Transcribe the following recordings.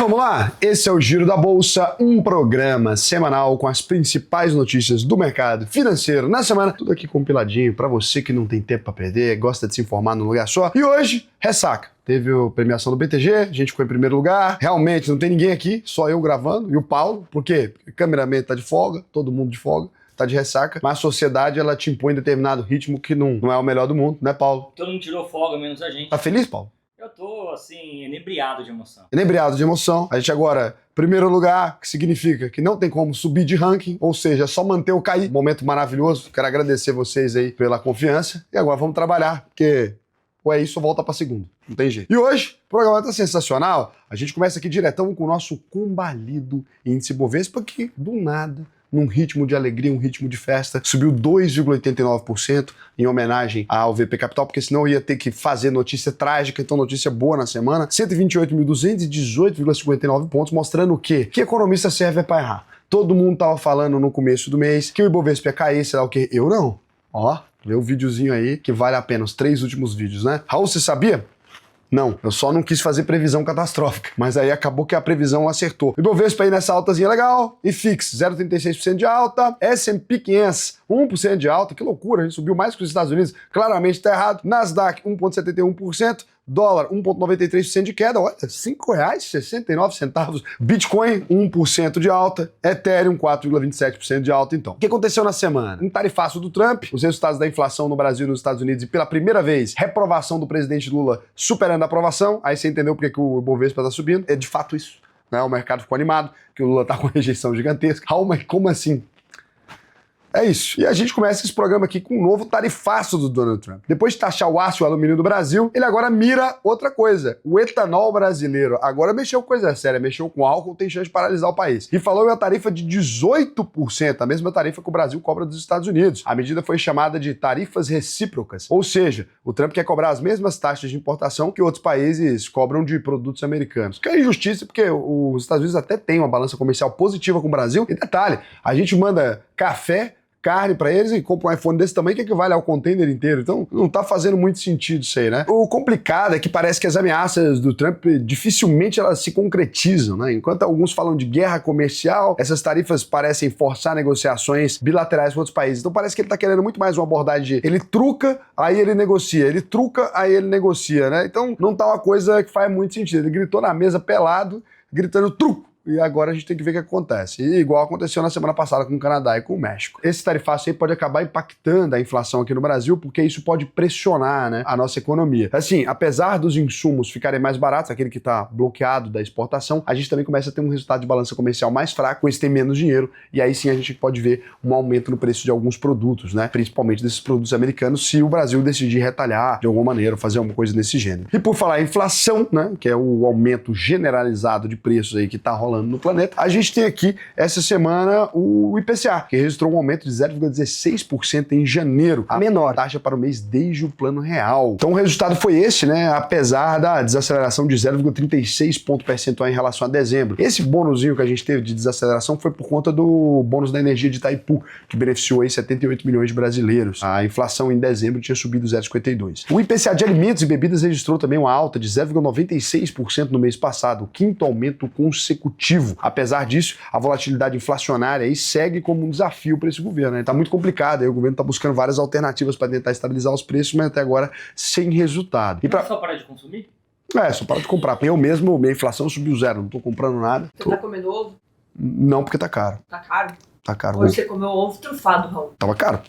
Vamos lá? Esse é o Giro da Bolsa, um programa semanal com as principais notícias do mercado financeiro na semana. Tudo aqui compiladinho para você que não tem tempo para perder, gosta de se informar num lugar só. E hoje, ressaca. Teve a premiação do BTG, a gente ficou em primeiro lugar. Realmente não tem ninguém aqui, só eu gravando e o Paulo. Por quê? Porque o cameraman tá de folga, todo mundo de folga. Tá de ressaca, mas a sociedade ela te impõe determinado ritmo que não é o melhor do mundo, né, Paulo? Todo mundo tirou folga, menos a gente. Tá feliz, Paulo? Eu tô, assim, inebriado de emoção. Inebriado de emoção. A gente agora, primeiro lugar, que significa que não tem como subir de ranking, ou seja, é só manter o cair. Momento maravilhoso. Quero agradecer vocês aí pela confiança. E agora vamos trabalhar, porque ou é isso ou volta pra segundo. Não tem jeito. E hoje, o programa tá sensacional. A gente começa aqui diretão com o nosso combalido índice Bovespa, que do nada, num ritmo de alegria, um ritmo de festa, subiu 2,89% em homenagem ao VP Capital, porque senão eu ia ter que fazer notícia trágica, então notícia boa na semana. 128.218,59 pontos, mostrando o quê? Que economista serve para errar. Todo mundo tava falando no começo do mês que o Ibovespa ia cair, sei lá o quê. Eu não. Ó, vê o videozinho aí, que vale a pena, os 3 últimos vídeos, né? Raul, você sabia? Não, eu só não quis fazer previsão catastrófica, mas aí acabou que a previsão acertou. Ibovespa aí nessa altazinha legal, IFIX 0,36% de alta, S&P 500 1% de alta, que loucura, a gente subiu mais que os Estados Unidos, claramente tá errado. Nasdaq 1,71%, dólar 1,93% de queda, olha, R$ 5,69. Bitcoin 1% de alta, Ethereum 4,27% de alta então. O que aconteceu na semana? Um tarifaço do Trump, os resultados da inflação no Brasil e nos Estados Unidos e pela primeira vez, reprovação do presidente Lula superando a aprovação, aí você entendeu porque que o Ibovespa tá subindo, é de fato isso, né? O mercado ficou animado, que o Lula tá com rejeição gigantesca. Raul, mas como assim? É isso. E a gente começa esse programa aqui com um novo tarifaço do Donald Trump. Depois de taxar o aço e o alumínio do Brasil, ele agora mira outra coisa. O etanol brasileiro agora mexeu com coisa séria, mexeu com álcool, tem chance de paralisar o país. E falou em uma tarifa de 18%, a mesma tarifa que o Brasil cobra dos Estados Unidos. A medida foi chamada de tarifas recíprocas. Ou seja, o Trump quer cobrar as mesmas taxas de importação que outros países cobram de produtos americanos. Que é injustiça, porque os Estados Unidos até têm uma balança comercial positiva com o Brasil. E detalhe, a gente manda café, carne pra eles e compra um iPhone desse tamanho que equivale ao container inteiro. Então, não tá fazendo muito sentido isso aí, né? O complicado é que parece que as ameaças do Trump dificilmente elas se concretizam, né? Enquanto alguns falam de guerra comercial, essas tarifas parecem forçar negociações bilaterais com outros países. Então parece que ele tá querendo muito mais uma abordagem de ele truca, aí ele negocia, ele truca, aí ele negocia, né? Então não tá uma coisa que faz muito sentido. Ele gritou na mesa pelado, gritando truco. E agora a gente tem que ver o que acontece. E igual aconteceu na semana passada com o Canadá e com o México. Esse tarifaço aí pode acabar impactando a inflação aqui no Brasil, porque isso pode pressionar, né, a nossa economia. Assim, apesar dos insumos ficarem mais baratos, aquele que está bloqueado da exportação, a gente também começa a ter um resultado de balança comercial mais fraco, com isso tem menos dinheiro, e aí sim a gente pode ver um aumento no preço de alguns produtos, né, principalmente desses produtos americanos, se o Brasil decidir retalhar de alguma maneira, fazer alguma coisa desse gênero. E por falar em inflação, né, que é o aumento generalizado de preços aí que está rolando no planeta, a gente tem aqui essa semana o IPCA, que registrou um aumento de 0,16% em janeiro, a menor taxa para o mês desde o Plano Real. Então o resultado foi esse, né? Apesar da desaceleração de 0,36 ponto percentual em relação a dezembro. Esse bônusinho que a gente teve de desaceleração foi por conta do bônus da energia de Itaipu, que beneficiou aí 78 milhões de brasileiros. A inflação em dezembro tinha subido 0,52. O IPCA de alimentos e bebidas registrou também uma alta de 0,96% no mês passado, o quinto aumento consecutivo. Apesar disso, a volatilidade inflacionária aí segue como um desafio para esse governo, né? Tá muito complicado, aí o governo tá buscando várias alternativas para tentar estabilizar os preços, mas até agora sem resultado. E só parar de consumir? Só para de comprar. Eu mesmo, minha inflação subiu 0, não tô comprando nada. Você tá comendo ovo? Não, porque tá caro. Tá caro? Tá caro. Hoje você comeu ovo trufado, Raul. Tava caro.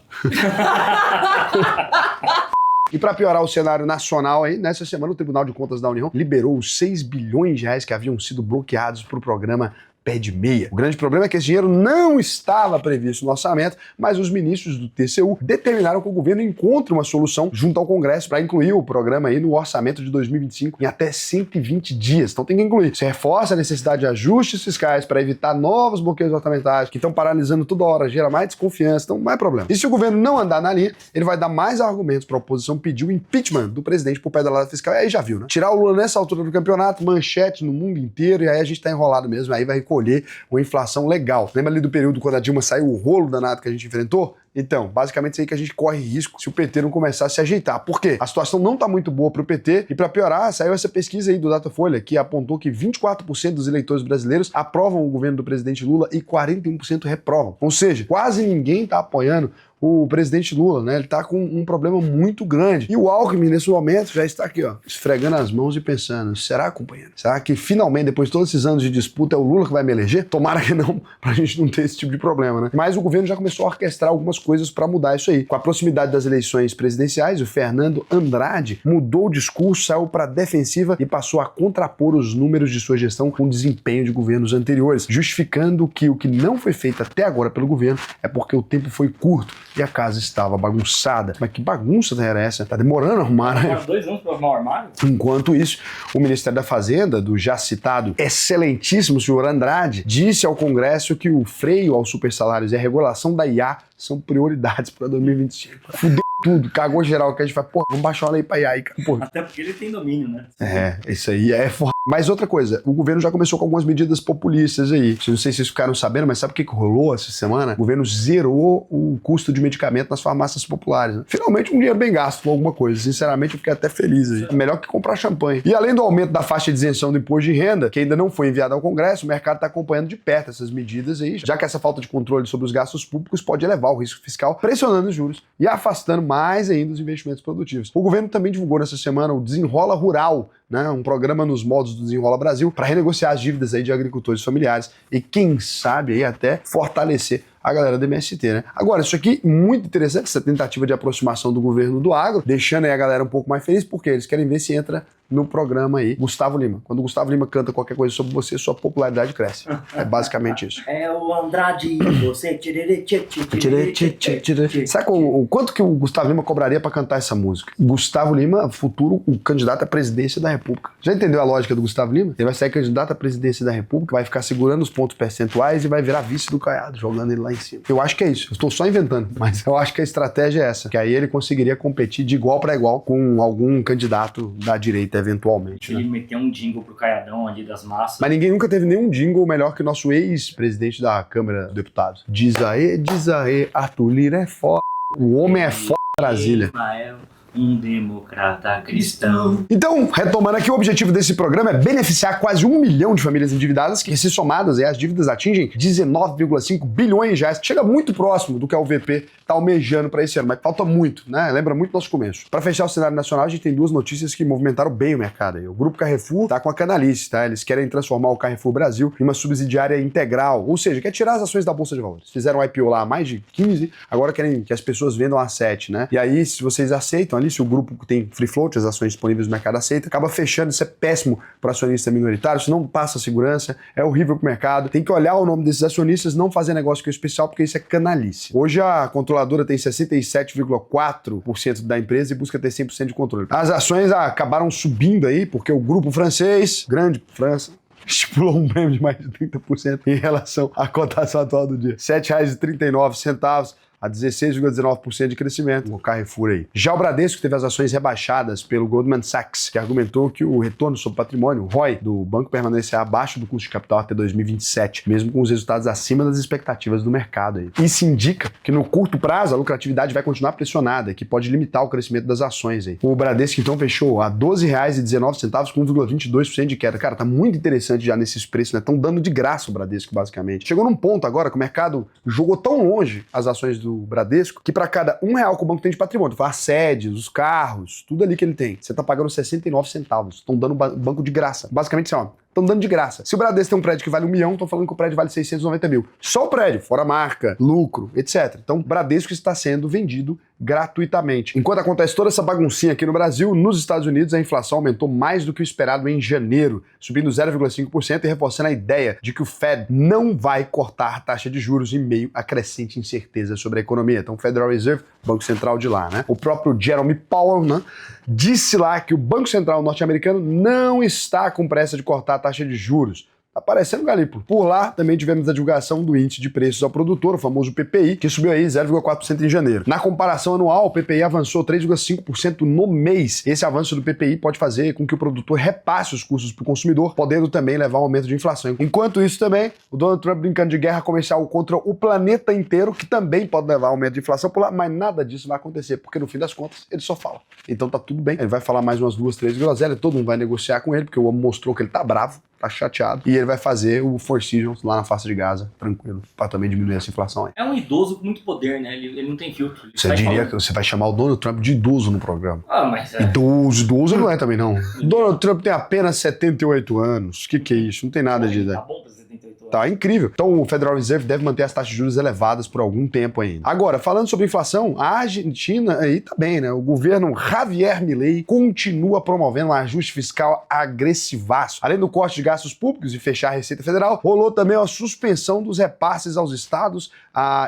E para piorar o cenário nacional aí, nessa semana o Tribunal de Contas da União liberou os 6 bilhões de reais que haviam sido bloqueados para o programa Pé de Meia. O grande problema é que esse dinheiro não estava previsto no orçamento, mas os ministros do TCU determinaram que o governo encontre uma solução junto ao Congresso para incluir o programa aí no orçamento de 2025 em até 120 dias. Então tem que incluir. Isso reforça a necessidade de ajustes fiscais para evitar novos bloqueios orçamentários que estão paralisando toda hora, gera mais desconfiança, então mais problema. E se o governo não andar na linha, ele vai dar mais argumentos para a oposição pedir o impeachment do presidente por pedalada fiscal. E aí já viu, né? Tirar o Lula nessa altura do campeonato, manchete no mundo inteiro, e aí a gente tá enrolado mesmo, aí vai colher uma inflação legal. Lembra ali do período quando a Dilma saiu, o rolo danado que a gente enfrentou? Então, basicamente isso aí que a gente corre risco se o PT não começar a se ajeitar. Por quê? A situação não tá muito boa pro PT e para piorar, saiu essa pesquisa aí do Datafolha que apontou que 24% dos eleitores brasileiros aprovam o governo do presidente Lula e 41% reprovam. Ou seja, quase ninguém tá apoiando o presidente Lula, né? Ele tá com um problema muito grande. E o Alckmin, nesse momento, já está aqui, ó, esfregando as mãos e pensando, será, companheiro? Será que finalmente, depois de todos esses anos de disputa, é o Lula que vai me eleger? Tomara que não, pra gente não ter esse tipo de problema, né? Mas o governo já começou a orquestrar algumas coisas pra mudar isso aí. Com a proximidade das eleições presidenciais, o Fernando Andrade mudou o discurso, saiu pra defensiva e passou a contrapor os números de sua gestão com o desempenho de governos anteriores, justificando que o que não foi feito até agora pelo governo é porque o tempo foi curto e a casa estava bagunçada. Mas que bagunça era essa? Tá demorando a arrumar, né? Demora 2 anos para arrumar o armário? Enquanto isso, o Ministério da Fazenda, do já citado excelentíssimo senhor Andrade, disse ao Congresso que o freio aos supersalários e a regulação da IA são prioridades para 2025. Fudeu tudo, cagou geral, que a gente vai, porra, vamos baixar uma lei pra IA aí, cara. Porra. Até porque ele tem domínio, né? Isso aí é foda. Mas outra coisa, o governo já começou com algumas medidas populistas aí. Não sei se vocês ficaram sabendo, mas sabe o que rolou essa semana? O governo zerou o custo de medicamento nas farmácias populares. Né? Finalmente um dinheiro bem gasto com alguma coisa. Sinceramente, eu fiquei até feliz aí. É melhor que comprar champanhe. E além do aumento da faixa de isenção do imposto de renda, que ainda não foi enviado ao Congresso, o mercado está acompanhando de perto essas medidas aí, já que essa falta de controle sobre os gastos públicos pode elevar o risco fiscal, pressionando os juros e afastando mais ainda os investimentos produtivos. O governo também divulgou nessa semana o Desenrola Rural, né, um programa nos moldes do Desenrola Brasil para renegociar as dívidas aí de agricultores familiares e quem sabe aí até fortalecer a galera do MST, né? Agora, isso aqui muito interessante, essa tentativa de aproximação do governo do agro, deixando aí a galera um pouco mais feliz, porque eles querem ver se entra no programa aí Gustavo Lima. Quando o Gustavo Lima canta qualquer coisa sobre você, sua popularidade cresce. É basicamente isso. É o Andrade, você... Sabe o quanto que o Gustavo Lima cobraria pra cantar essa música? Gustavo Lima, futuro o candidato à presidência da República. Já entendeu a lógica do Gustavo Lima? Ele vai sair candidato à presidência da República, vai ficar segurando os pontos percentuais e vai virar vice do Caiado, jogando ele lá em cima. Eu acho que é isso. Eu estou só inventando, mas eu acho que a estratégia é essa, que aí ele conseguiria competir de igual para igual com algum candidato da direita eventualmente. Ele Né? meteu um jingle pro Caiadão ali das massas. Mas ninguém nunca teve nenhum jingle melhor que o nosso ex-presidente da Câmara dos Deputados. Diz aí, Arthur Lira é foda. O homem é foda Brasília. Israel, um democrata cristão. Então, retomando aqui, o objetivo desse programa é beneficiar quase 1 milhão de famílias endividadas, que se somadas, as dívidas atingem 19,5 bilhões de reais. Chega muito próximo do que a UVP está almejando para esse ano, mas falta muito, né? Lembra muito do nosso começo. Para fechar o cenário nacional, a gente tem 2 notícias que movimentaram bem o mercado. Aí. O Grupo Carrefour está com a canalice, tá? Eles querem transformar o Carrefour Brasil em uma subsidiária integral, ou seja, quer tirar as ações da Bolsa de Valores. Fizeram um IPO lá há mais de 15, agora querem que as pessoas vendam a 7, né? E aí, se vocês aceitam ali, se o grupo que tem free float, as ações disponíveis no mercado aceita, acaba fechando, isso é péssimo para acionista minoritário, isso não passa segurança, é horrível para o mercado, tem que olhar o nome desses acionistas, não fazer negócio com o especial, porque isso é canalice. Hoje a controladora tem 67,4% da empresa e busca ter 100% de controle. As ações acabaram subindo aí, porque o grupo francês, grande França, estipulou um prêmio de mais de 30% em relação à cotação atual do dia. R$ 7,39, a 16,19% de crescimento no Carrefour aí. Já o Bradesco teve as ações rebaixadas pelo Goldman Sachs, que argumentou que o retorno sobre patrimônio, o ROI, do banco permanecerá abaixo do custo de capital até 2027, mesmo com os resultados acima das expectativas do mercado aí. Isso indica que no curto prazo a lucratividade vai continuar pressionada, que pode limitar o crescimento das ações aí. O Bradesco então fechou a R$ 12,19 com 1,22% de queda. Cara, tá muito interessante já nesses preços, né? Estão dando de graça o Bradesco, basicamente. Chegou num ponto agora que o mercado jogou tão longe as ações do Bradesco, que para cada R$1 que o banco tem de patrimônio, as sedes, os carros, tudo ali que ele tem, você tá pagando 69 centavos. Estão dando o banco de graça. Basicamente assim, ó, estão dando de graça. Se o Bradesco tem um prédio que vale 1 milhão, estão falando que o prédio vale 690 mil. Só o prédio, fora marca, lucro, etc. Então, o Bradesco está sendo vendido gratuitamente. Enquanto acontece toda essa baguncinha aqui no Brasil, nos Estados Unidos a inflação aumentou mais do que o esperado em janeiro, subindo 0,5% e reforçando a ideia de que o Fed não vai cortar a taxa de juros em meio à crescente incerteza sobre a economia. Então, o Federal Reserve, Banco Central de lá, né? O próprio Jerome Powell, né, disse lá que o Banco Central norte-americano não está com pressa de cortar a taxa de juros. aparecendo Galípolo. Por lá, também tivemos a divulgação do índice de preços ao produtor, o famoso PPI, que subiu aí 0,4% em janeiro. Na comparação anual, o PPI avançou 3,5% no mês. Esse avanço do PPI pode fazer com que o produtor repasse os custos para o consumidor, podendo também levar ao aumento de inflação. Enquanto isso também, o Donald Trump brincando de guerra comercial contra o planeta inteiro, que também pode levar ao aumento de inflação por lá, mas nada disso vai acontecer, porque no fim das contas, ele só fala. Então tá tudo bem. Ele vai falar mais umas 2, 3 groselhas, todo mundo vai negociar com ele, porque o homem mostrou que ele tá bravo, tá chateado, e ele vai fazer o Four Seasons lá na faixa de Gaza, tranquilo, pra também diminuir essa inflação aí. É um idoso com muito poder, né? Ele não tem filtro. Ele Você sai diria falando. que você vai chamar o Donald Trump de idoso no programa. Ah, mas é. Idoso não é também não. Donald Trump tem apenas 78 anos. Que é isso? Não tem nada de... Tá bom pra 78 anos. Tá incrível. Então o Federal Reserve deve manter as taxas de juros elevadas por algum tempo ainda. Agora, falando sobre inflação, a Argentina aí tá bem, né? O governo Javier Milei continua promovendo um ajuste fiscal agressivaço. Além do corte de gastos públicos e fechar a Receita Federal, rolou também a suspensão dos repasses aos estados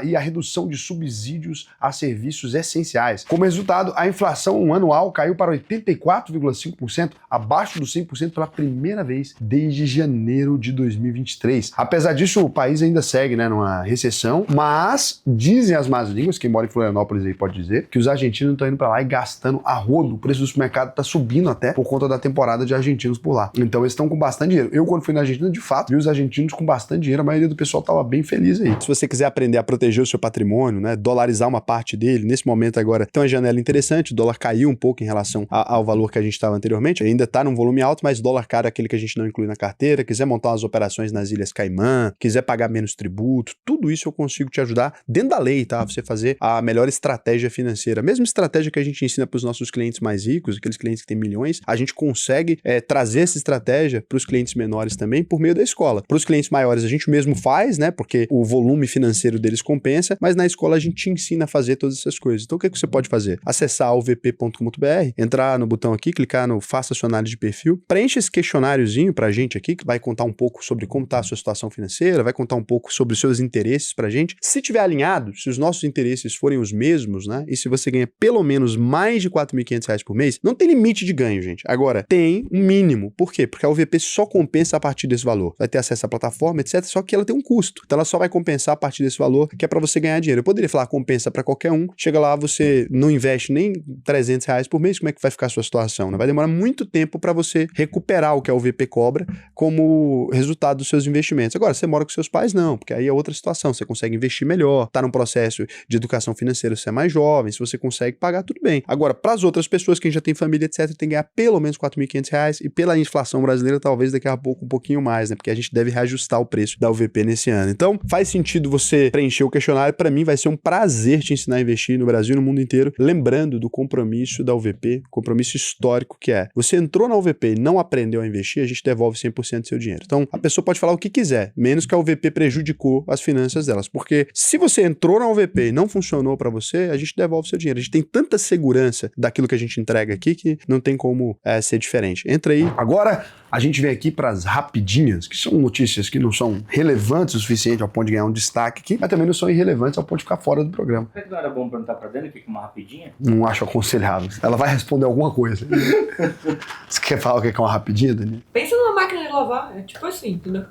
e a redução de subsídios a serviços essenciais. Como resultado, a inflação anual caiu para 84,5%, abaixo dos 100% pela primeira vez desde janeiro de 2023. Apesar disso, o país ainda segue, né, numa recessão, mas dizem as más línguas, quem mora em Florianópolis aí pode dizer, que os argentinos estão indo para lá e gastando a rodo. O preço do supermercado está subindo até por conta da temporada de argentinos por lá. Então eles estão com bastante dinheiro. Eu, quando fui na Argentina, de fato, vi os argentinos com bastante dinheiro, a maioria do pessoal estava bem feliz aí. Se você quiser aprender a proteger o seu patrimônio, né, dolarizar uma parte dele, nesse momento agora tem uma janela interessante, o dólar caiu um pouco em relação ao valor que a gente estava anteriormente, ainda está num volume alto, mas dólar caro é aquele que a gente não inclui na carteira, quiser montar umas operações nas Ilhas Caimã, quiser pagar menos tributo, tudo isso eu consigo te ajudar dentro da lei, tá? Você fazer a melhor estratégia financeira. A mesma estratégia que a gente ensina para os nossos clientes mais ricos, aqueles clientes que têm milhões, a gente consegue trazer essa estratégia para os clientes menores também por meio da escola. Para os clientes maiores a gente mesmo faz, né? Porque o volume financeiro deles compensa, mas na escola a gente te ensina a fazer todas essas coisas. Então o que você pode fazer? Acessar ovp.com.br, entrar no botão aqui, clicar no Faça sua análise de perfil, preenche esse questionáriozinho pra gente aqui, que vai contar um pouco sobre como está a sua situação financeira, vai contar um pouco sobre os seus interesses pra gente. Se tiver alinhado, se os nossos interesses forem os mesmos, né? E se você ganha pelo menos mais de R$ 4.500 por mês, não tem limite de ganho, gente. Agora, tem um mínimo. Por quê? Porque a OVP só compensa a partir desse valor. Vai ter acesso à plataforma, etc. Só que ela tem um custo. Então ela só vai compensar a partir desse valor, que é pra você ganhar dinheiro. Eu poderia falar compensa pra qualquer um. Chega lá, você não investe nem R$300 por mês, como é que vai ficar a sua situação? Né? Vai demorar muito tempo pra você recuperar o que a OVP cobra como resultado dos seus investimentos. Agora, você mora com seus pais, não, porque aí é outra situação. Você consegue investir melhor, tá num processo de educação financeira, se é mais jovem, se você consegue pagar, tudo bem. Agora, para as outras pessoas, quem já tem família, etc., tem que ganhar pelo menos R$ 4.500 e pela inflação brasileira, talvez daqui a pouco um pouquinho mais, né? Porque a gente deve reajustar o preço da UVP nesse ano. Então, faz sentido você preencher o questionário. Para mim, vai ser um prazer te ensinar a investir no Brasil e no mundo inteiro, lembrando do compromisso da UVP, compromisso histórico que é. Você entrou na UVP e não aprendeu a investir, a gente devolve 100% do seu dinheiro. Então, a pessoa pode falar o que quiser, menos que a UVP prejudicou as finanças delas. Porque se você entrou na UVP e não funcionou para você, a gente devolve seu dinheiro. A gente tem tanta segurança daquilo que a gente entrega aqui que não tem como ser diferente. Entra aí. Agora, a gente vem aqui para as rapidinhas, que são notícias que não são relevantes o suficiente ao ponto de ganhar um destaque aqui, mas também não são irrelevantes ao ponto de ficar fora do programa. Será que não era bom perguntar pra Dani o que é uma rapidinha? Não acho aconselhável. Ela vai responder alguma coisa. Você quer falar o que é uma rapidinha, Dani? Pensa numa máquina de lavar, é tipo assim, entendeu?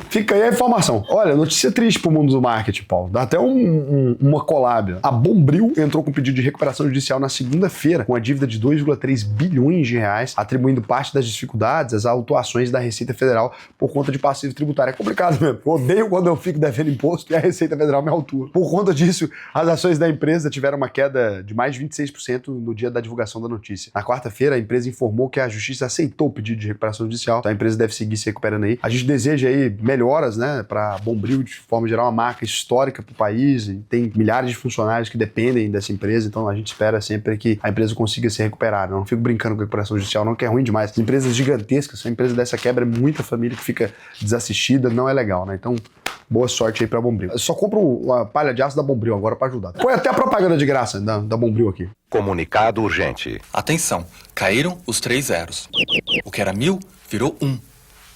Fica aí a informação. Olha, notícia triste pro mundo do marketing, Paulo. Dá até uma collab. A Bombril entrou com pedido de recuperação judicial na segunda-feira, com a dívida de 2,3 bilhões de reais, atribuindo parte das dificuldades às autuações da Receita Federal por conta de passivo tributário. É complicado mesmo. Eu odeio quando eu fico devendo imposto e a Receita Federal me autua. Por conta disso, as ações da empresa tiveram uma queda de mais de 26% no dia da divulgação da notícia. Na quarta-feira, a empresa informou que a Justiça aceitou o pedido de recuperação judicial, então a empresa deve seguir se recuperando aí. A gente deseja aí melhoras, né, para Bombril, de forma geral, uma marca histórica para o país, e tem milhares de funcionários que dependem dessa empresa, então a gente espera sempre que a empresa consiga se recuperar. Eu não fico brincando com a recuperação judicial, não, que é ruim demais. As empresas gigantescas, uma empresa dessa quebra, é muita família que fica desassistida, não é legal, né? Então, boa sorte aí pra Bombril. Eu só compro uma palha de aço da Bombril agora pra ajudar. Põe até a propaganda de graça da Bombril aqui. Comunicado urgente. Atenção, caíram os 3 zeros. O que era 1000 virou 1.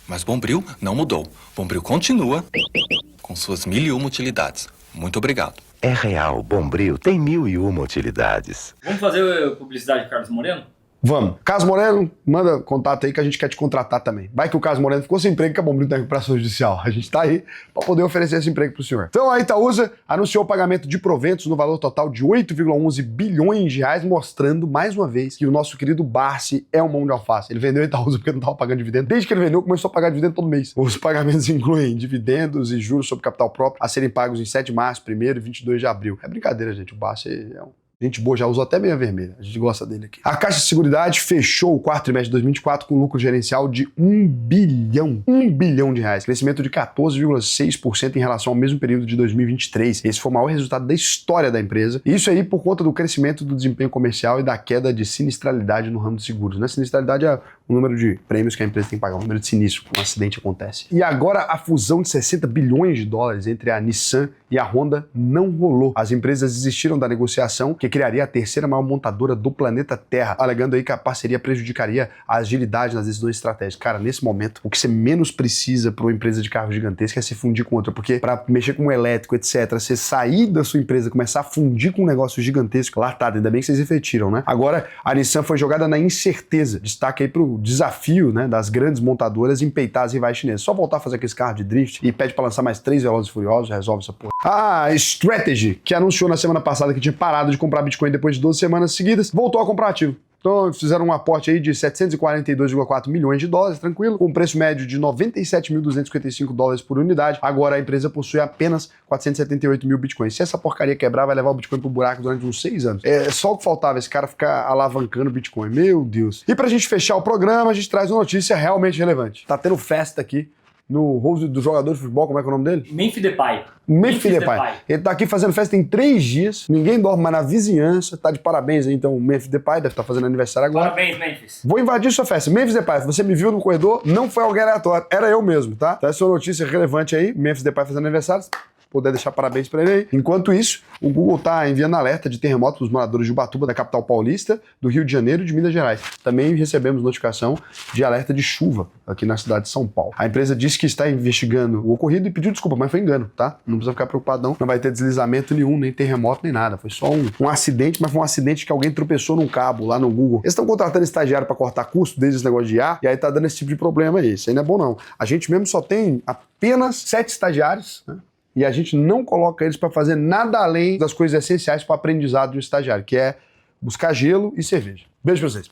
Mas Bombril não mudou. Bombril continua com suas 1001 utilidades. Muito obrigado. É real, Bombril tem 1001 utilidades. Vamos fazer publicidade de Carlos Moreno? Vamos. Carlos Moreno, manda contato aí que a gente quer te contratar também. Vai que o Carlos Moreno ficou sem emprego que a Bombril tá em recuperação judicial. A gente tá aí para poder oferecer esse emprego pro senhor. Então a Itaúsa anunciou o pagamento de proventos no valor total de 8,11 bilhões de reais, mostrando mais uma vez que o nosso querido Barsi é um mão de alface. Ele vendeu a Itaúsa porque não tava pagando dividendo. Desde que ele vendeu, começou a pagar dividendo todo mês. Os pagamentos incluem dividendos e juros sobre capital próprio a serem pagos em 7 de março, 1º e 22 de abril. É brincadeira, gente. O Barsi é um... Gente boa, já usou até meia vermelha. A gente gosta dele aqui. A Caixa de Seguridade fechou o quarto trimestre de 2024 com lucro gerencial de 1 bilhão de reais. Crescimento de 14,6% em relação ao mesmo período de 2023. Esse foi o maior resultado da história da empresa. Isso aí por conta do crescimento do desempenho comercial e da queda de sinistralidade no ramo de seguros. Né? Sinistralidade é o número de prêmios que a empresa tem que pagar, o número de sinistro quando um acidente acontece. E agora a fusão de 60 bilhões de dólares entre a Nissan e a Honda não rolou. As empresas desistiram da negociação, que criaria a terceira maior montadora do planeta Terra, alegando aí que a parceria prejudicaria a agilidade nas decisões estratégicas. Cara, nesse momento, o que você menos precisa para uma empresa de carro gigantesca é se fundir com outra, porque para mexer com um elétrico, etc., você sair da sua empresa, começar a fundir com um negócio gigantesco, lá tá, ainda bem que vocês refletiram, né? Agora, a Nissan foi jogada na incerteza. Destaque aí pro desafio, né, das grandes montadoras em peitar as rivais chinesas. Só voltar a fazer aquele carro de drift e pede para lançar mais 3 Velozes e Furiosos, resolve essa porra. A Strategy, que anunciou na semana passada que tinha parado de comprar Bitcoin depois de 12 semanas seguidas, voltou a comprar ativo. Então fizeram um aporte aí de 742,4 milhões de dólares, tranquilo, com um preço médio de 97.255 dólares por unidade. Agora a empresa possui apenas 478 mil bitcoins. Se essa porcaria quebrar, vai levar o Bitcoin pro buraco durante uns 6 anos. É só o que faltava, esse cara ficar alavancando o Bitcoin. Meu Deus. E pra gente fechar o programa, a gente traz uma notícia realmente relevante. Tá tendo festa aqui no rosto do jogador de futebol, como é que é o nome dele? Memphis Depay. Memphis Depay. Ele tá aqui fazendo festa em 3 dias, ninguém dorme mais na vizinhança, tá de parabéns aí, então o Memphis Depay deve estar fazendo aniversário agora. Parabéns, Memphis. Vou invadir sua festa. Memphis Depay, você me viu no corredor, não foi alguém aleatório, era eu mesmo, tá? Então essa é uma notícia relevante aí, Memphis Depay fazendo aniversário. Poder deixar parabéns pra ele aí. Enquanto isso, o Google tá enviando alerta de terremoto dos moradores de Ubatuba, da capital paulista, do Rio de Janeiro e de Minas Gerais. Também recebemos notificação de alerta de chuva aqui na cidade de São Paulo. A empresa disse que está investigando o ocorrido e pediu desculpa, mas foi engano, tá? Não precisa ficar preocupado não. Não vai ter deslizamento nenhum, nem terremoto, nem nada. Foi só um acidente, mas foi um acidente que alguém tropeçou num cabo lá no Google. Eles estão contratando estagiário pra cortar custo desde esse negócio de IA, e aí tá dando esse tipo de problema aí. Isso aí não é bom não. A gente mesmo só tem apenas 7 estagiários, né? E a gente não coloca eles para fazer nada além das coisas essenciais para o aprendizado de um estagiário, que é buscar gelo e cerveja. Beijo pra vocês.